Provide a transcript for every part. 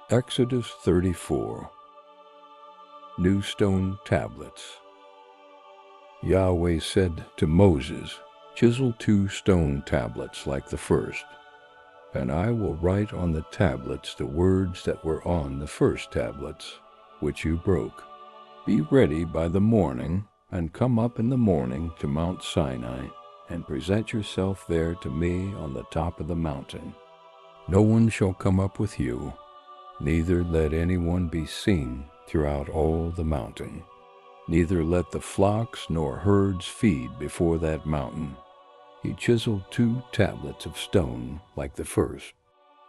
Exodus 34. New Stone Tablets. Yahweh said to Moses, "Chisel 2 stone tablets like the first, and I will write on the tablets the words that were on the first tablets, which you broke. Be ready by the morning, and come up in the morning to Mount Sinai, and present yourself there to me on the top of the mountain. No one shall come up with you, neither let anyone be seen throughout all the mountain. Neither let the flocks nor herds feed before that mountain." He chiseled 2 tablets of stone like the first.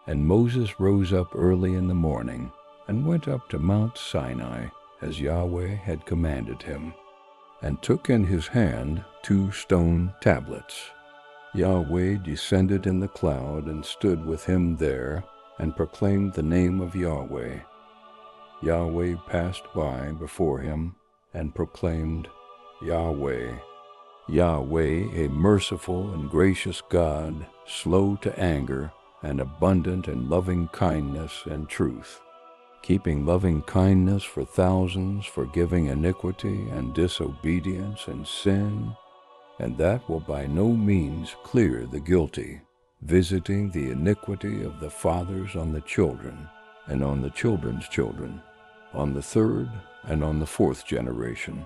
And Moses rose up early in the morning, and went up to Mount Sinai, as Yahweh had commanded him, and took in his hand 2 stone tablets. Yahweh descended in the cloud and stood with him there, and proclaimed the name of Yahweh. Yahweh passed by before him, and proclaimed, "Yahweh, Yahweh, a merciful and gracious God, slow to anger, and abundant in loving kindness and truth, keeping loving kindness for thousands, forgiving iniquity and disobedience and sin, and that will by no means clear the guilty, visiting the iniquity of the fathers on the children, and on the children's children, on the 3rd and on the 4th generation."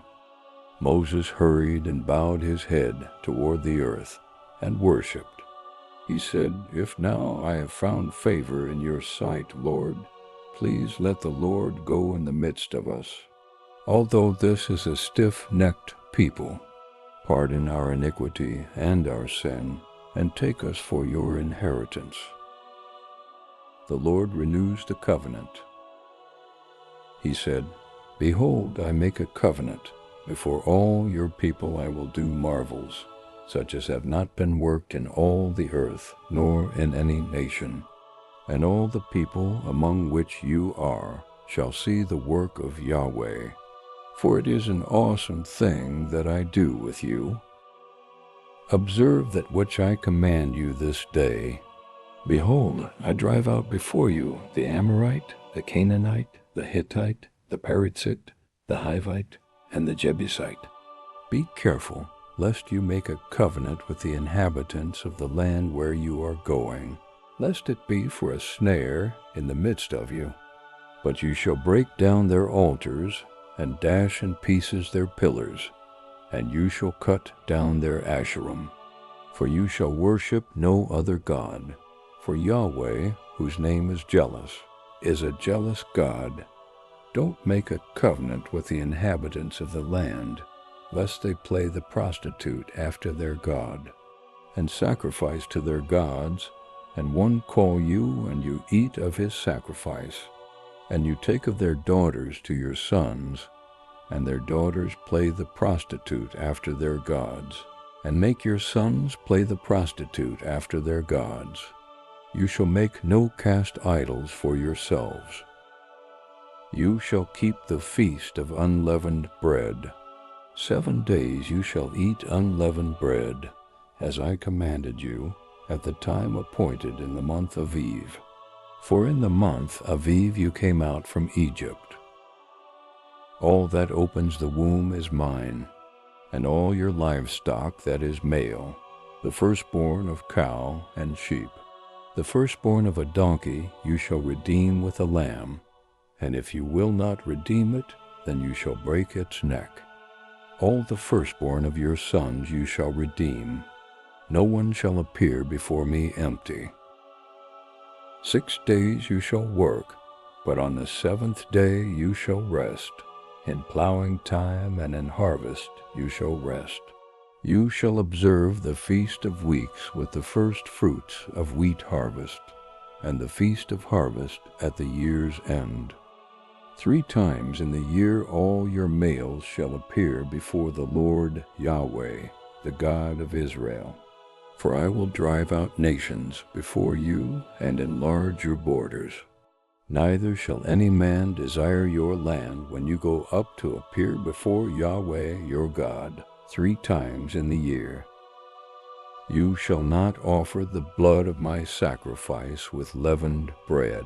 Moses hurried and bowed his head toward the earth and worshipped. He said, "If now I have found favor in your sight, Lord, please let the Lord go in the midst of us. Although this is a stiff-necked people, pardon our iniquity and our sin, and take us for your inheritance." The Lord renews the covenant. He said, "Behold, I make a covenant. Before all your people I will do marvels, such as have not been worked in all the earth, nor in any nation. And all the people among which you are shall see the work of Yahweh, for it is an awesome thing that I do with you. Observe that which I command you this day. Behold, I drive out before you the Amorite, the Canaanite, the Hittite, the Perizzite, the Hivite, and the Jebusite. Be careful, lest you make a covenant with the inhabitants of the land where you are going, lest it be for a snare in the midst of you. But you shall break down their altars, and dash in pieces their pillars, and you shall cut down their Asherim. For you shall worship no other God, for Yahweh, whose name is jealous, is a jealous God. Don't make a covenant with the inhabitants of the land, lest they play the prostitute after their God, and sacrifice to their gods, and one call you, and you eat of his sacrifice, and you take of their daughters to your sons, and their daughters play the prostitute after their gods, and make your sons play the prostitute after their gods. You shall make no cast idols for yourselves. You shall keep the feast of unleavened bread. 7 days you shall eat unleavened bread, as I commanded you, at the time appointed in the month Aviv. For in the month Aviv you came out from Egypt. All that opens the womb is mine, and all your livestock that is male, the firstborn of cow and sheep. The firstborn of a donkey you shall redeem with a lamb, and if you will not redeem it, then you shall break its neck. All the firstborn of your sons you shall redeem. No one shall appear before me empty. 6 days you shall work, but on the 7th day you shall rest. In plowing time and in harvest you shall rest. You shall observe the Feast of Weeks with the first fruits of wheat harvest, and the Feast of Harvest at the year's end. 3 times in the year all your males shall appear before the Lord Yahweh, the God of Israel. For I will drive out nations before you and enlarge your borders. Neither shall any man desire your land when you go up to appear before Yahweh your God 3 times in the year. You shall not offer the blood of my sacrifice with leavened bread.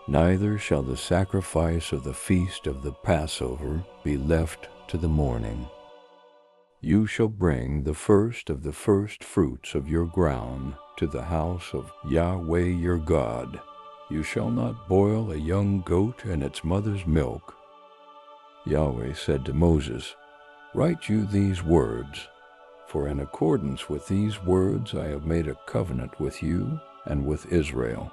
Neither shall the sacrifice of the feast of the Passover be left to the morning. You shall bring the first of the first fruits of your ground to the house of Yahweh your God. You shall not boil a young goat in its mother's milk. Yahweh said to Moses, Write you these words, for in accordance with these words I have made a covenant with you and with Israel.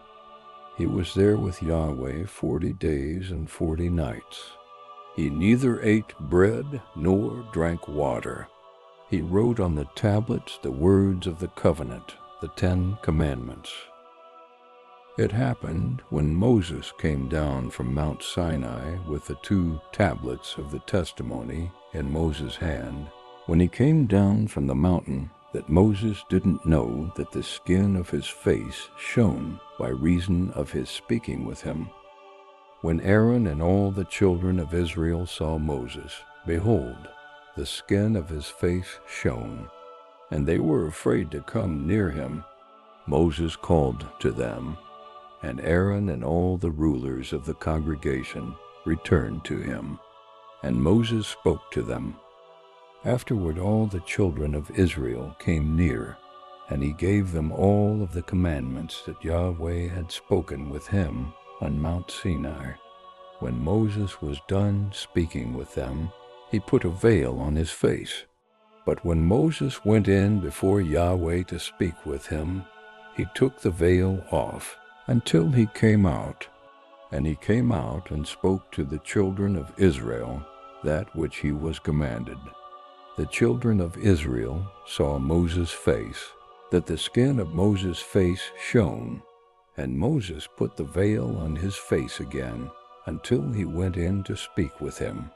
He was there with Yahweh 40 days and 40 nights. He neither ate bread nor drank water. He wrote on the tablets the words of the covenant, the 10 Commandments. It happened when Moses came down from Mount Sinai with the 2 tablets of the testimony in Moses' hand, when he came down from the mountain, that Moses didn't know that the skin of his face shone by reason of his speaking with him. When Aaron and all the children of Israel saw Moses, behold, the skin of his face shone, and they were afraid to come near him. Moses called to them, and Aaron and all the rulers of the congregation returned to him, and Moses spoke to them. Afterward all the children of Israel came near, and he gave them all of the commandments that Yahweh had spoken with him on Mount Sinai. When Moses was done speaking with them, he put a veil on his face. But when Moses went in before Yahweh to speak with him, he took the veil off until he came out. And he came out and spoke to the children of Israel that which he was commanded. The children of Israel saw Moses' face, that the skin of Moses' face shone, and Moses put the veil on his face again until he went in to speak with him.